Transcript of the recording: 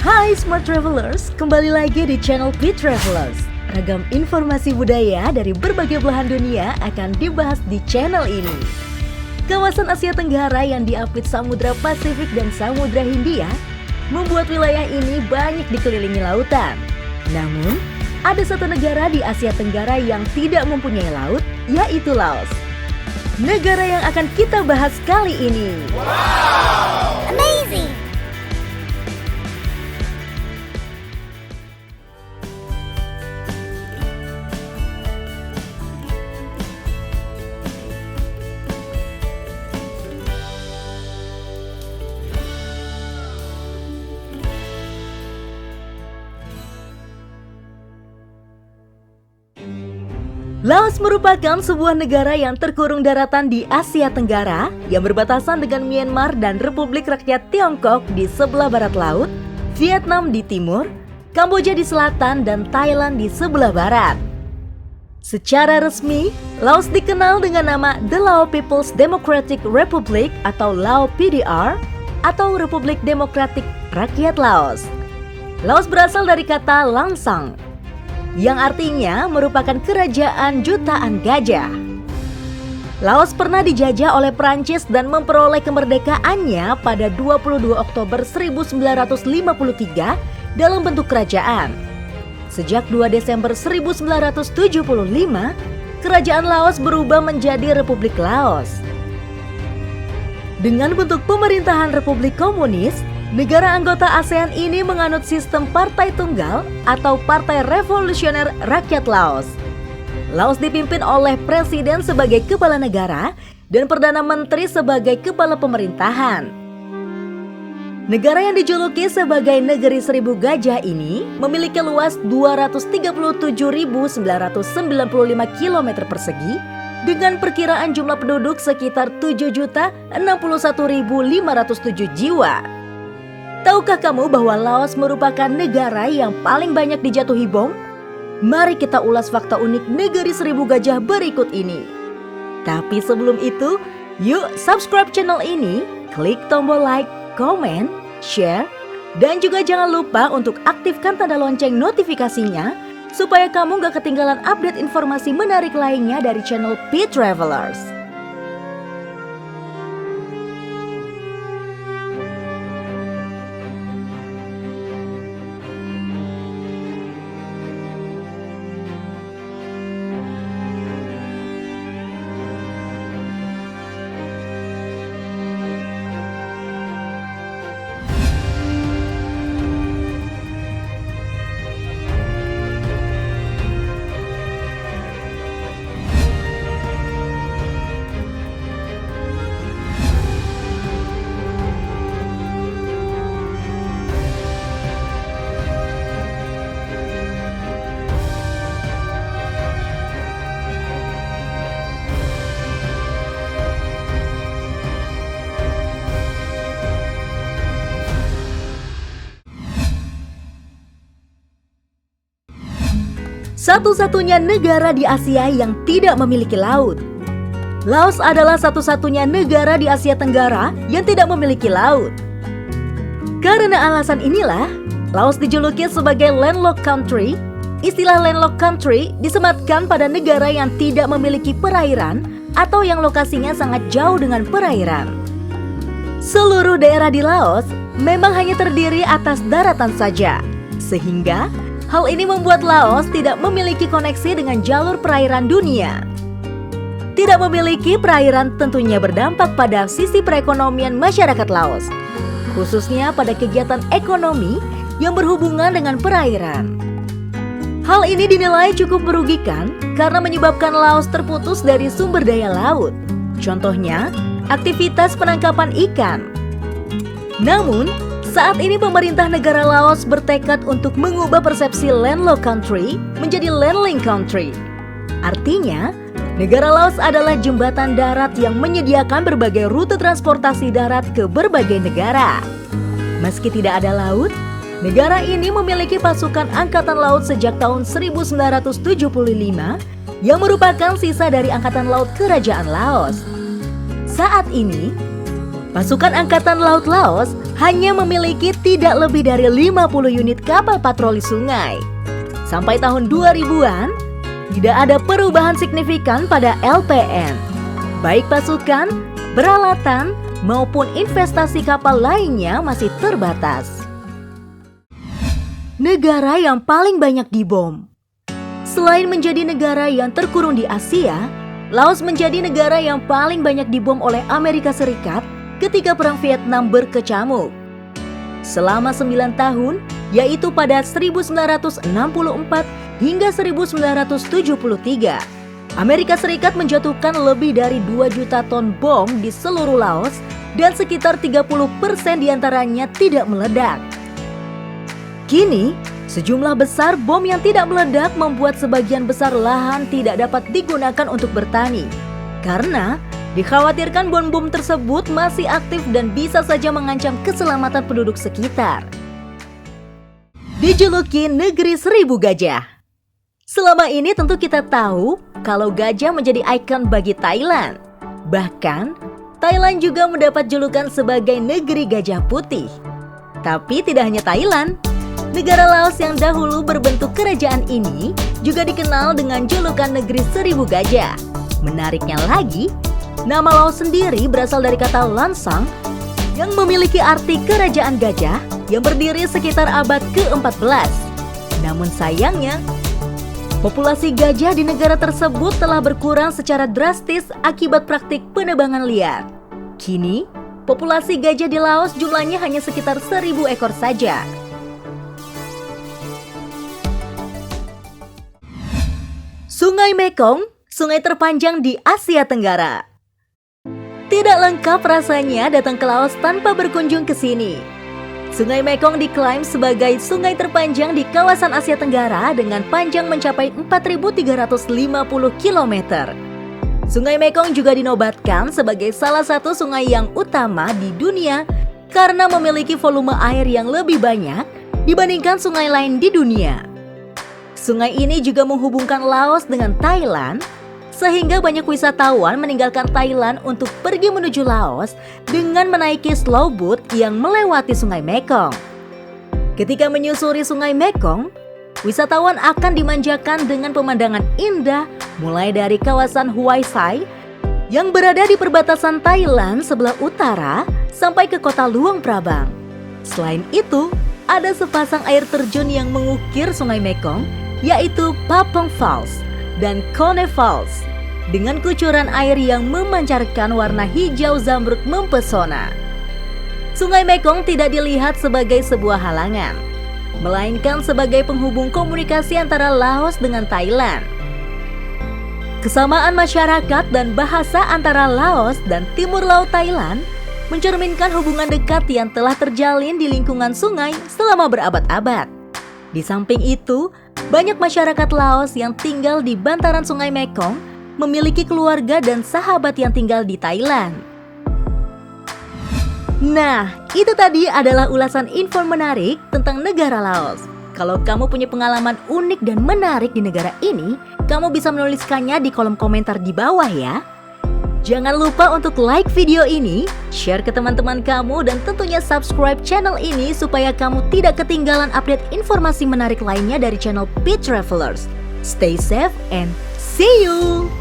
Hai Smart Travelers, kembali lagi di channel Pit Travelers. Ragam informasi budaya dari berbagai belahan dunia akan dibahas di channel ini. Kawasan Asia Tenggara yang diapit Samudra Pasifik dan Samudra Hindia membuat wilayah ini banyak dikelilingi lautan. Namun, ada satu negara di Asia Tenggara yang tidak mempunyai laut, yaitu Laos. Negara yang akan kita bahas kali ini. Wow! Amazing! Laos merupakan sebuah negara yang terkurung daratan di Asia Tenggara yang berbatasan dengan Myanmar dan Republik Rakyat Tiongkok di sebelah barat laut, Vietnam di timur, Kamboja di selatan, dan Thailand di sebelah barat. Secara resmi, Laos dikenal dengan nama The Lao People's Democratic Republic atau Lao PDR atau Republik Demokratik Rakyat Laos. Laos berasal dari kata Langsang, yang artinya merupakan kerajaan jutaan gajah. Laos pernah dijajah oleh Prancis dan memperoleh kemerdekaannya pada 22 Oktober 1953 dalam bentuk kerajaan. Sejak 2 Desember 1975, kerajaan Laos berubah menjadi Republik Laos. Dengan bentuk pemerintahan Republik Komunis, negara anggota ASEAN ini menganut sistem partai tunggal atau Partai Revolusioner Rakyat Laos. Laos dipimpin oleh presiden sebagai kepala negara dan perdana menteri sebagai kepala pemerintahan. Negara yang dijuluki sebagai Negeri Seribu Gajah ini memiliki luas 237.995 km persegi dengan perkiraan jumlah penduduk sekitar 7.061.507 jiwa. Tahukah kamu bahwa Laos merupakan negara yang paling banyak dijatuhi bom? Mari kita ulas fakta unik Negeri Seribu Gajah berikut ini. Tapi sebelum itu, yuk subscribe channel ini, klik tombol like, komen, share, dan juga jangan lupa untuk aktifkan tanda lonceng notifikasinya supaya kamu gak ketinggalan update informasi menarik lainnya dari channel Pit Travelers. Satu-satunya negara di Asia yang tidak memiliki laut. Laos adalah satu-satunya negara di Asia Tenggara yang tidak memiliki laut. Karena alasan inilah, Laos dijuluki sebagai landlocked country. Istilah landlocked country disematkan pada negara yang tidak memiliki perairan atau yang lokasinya sangat jauh dengan perairan. Seluruh daerah di Laos memang hanya terdiri atas daratan saja, sehingga hal ini membuat Laos tidak memiliki koneksi dengan jalur perairan dunia. Tidak memiliki perairan tentunya berdampak pada sisi perekonomian masyarakat Laos, khususnya pada kegiatan ekonomi yang berhubungan dengan perairan. Hal ini dinilai cukup merugikan karena menyebabkan Laos terputus dari sumber daya laut. Contohnya, aktivitas penangkapan ikan. Namun, saat ini pemerintah negara Laos bertekad untuk mengubah persepsi landlocked country menjadi landlink country. Artinya, negara Laos adalah jembatan darat yang menyediakan berbagai rute transportasi darat ke berbagai negara. Meski tidak ada laut, negara ini memiliki pasukan angkatan laut sejak tahun 1975 yang merupakan sisa dari angkatan laut kerajaan Laos. Saat ini, pasukan angkatan laut Laos hanya memiliki tidak lebih dari 50 unit kapal patroli sungai. Sampai tahun 2000-an, tidak ada perubahan signifikan pada LPN. Baik pasukan, peralatan, maupun investasi kapal lainnya masih terbatas. Negara yang paling banyak dibom. Selain menjadi negara yang terkurung di Asia, Laos menjadi negara yang paling banyak dibom oleh Amerika Serikat ketika Perang Vietnam berkecamuk. Selama 9 tahun, yaitu pada 1964 hingga 1973, Amerika Serikat menjatuhkan lebih dari 2 juta ton bom di seluruh Laos dan sekitar 30% diantaranya tidak meledak. Kini, sejumlah besar bom yang tidak meledak membuat sebagian besar lahan tidak dapat digunakan untuk bertani karena dikhawatirkan bom-bom tersebut masih aktif dan bisa saja mengancam keselamatan penduduk sekitar. Dijuluki Negeri Seribu Gajah. Selama ini tentu kita tahu kalau gajah menjadi ikon bagi Thailand. Bahkan, Thailand juga mendapat julukan sebagai Negeri Gajah Putih. Tapi tidak hanya Thailand, negara Laos yang dahulu berbentuk kerajaan ini juga dikenal dengan julukan Negeri Seribu Gajah. Menariknya lagi, nama Laos sendiri berasal dari kata Lansang yang memiliki arti kerajaan gajah yang berdiri sekitar abad ke-14. Namun sayangnya, populasi gajah di negara tersebut telah berkurang secara drastis akibat praktik penebangan liar. Kini, populasi gajah di Laos jumlahnya hanya sekitar 1.000 ekor saja. Sungai Mekong, sungai terpanjang di Asia Tenggara. Tidak lengkap rasanya datang ke Laos tanpa berkunjung ke sini. Sungai Mekong diklaim sebagai sungai terpanjang di kawasan Asia Tenggara dengan panjang mencapai 4.350 km. Sungai Mekong juga dinobatkan sebagai salah satu sungai yang utama di dunia karena memiliki volume air yang lebih banyak dibandingkan sungai lain di dunia. Sungai ini juga menghubungkan Laos dengan Thailand, sehingga banyak wisatawan meninggalkan Thailand untuk pergi menuju Laos dengan menaiki slow boat yang melewati Sungai Mekong. Ketika menyusuri Sungai Mekong, wisatawan akan dimanjakan dengan pemandangan indah mulai dari kawasan Huai Sai yang berada di perbatasan Thailand sebelah utara sampai ke kota Luang Prabang. Selain itu, ada sepasang air terjun yang mengukir Sungai Mekong, yaitu Papong Falls dan Kone Falls dengan kucuran air yang memancarkan warna hijau zamrud mempesona. Sungai Mekong tidak dilihat sebagai sebuah halangan, melainkan sebagai penghubung komunikasi antara Laos dengan Thailand. Kesamaan masyarakat dan bahasa antara Laos dan Timur Laut Thailand mencerminkan hubungan dekat yang telah terjalin di lingkungan sungai selama berabad-abad. Di samping itu, banyak masyarakat Laos yang tinggal di bantaran Sungai Mekong memiliki keluarga dan sahabat yang tinggal di Thailand. Nah, itu tadi adalah ulasan info menarik tentang negara Laos. Kalau kamu punya pengalaman unik dan menarik di negara ini, kamu bisa menuliskannya di kolom komentar di bawah ya. Jangan lupa untuk like video ini, share ke teman-teman kamu, dan tentunya subscribe channel ini supaya kamu tidak ketinggalan update informasi menarik lainnya dari channel Pete Travelers. Stay safe and see you!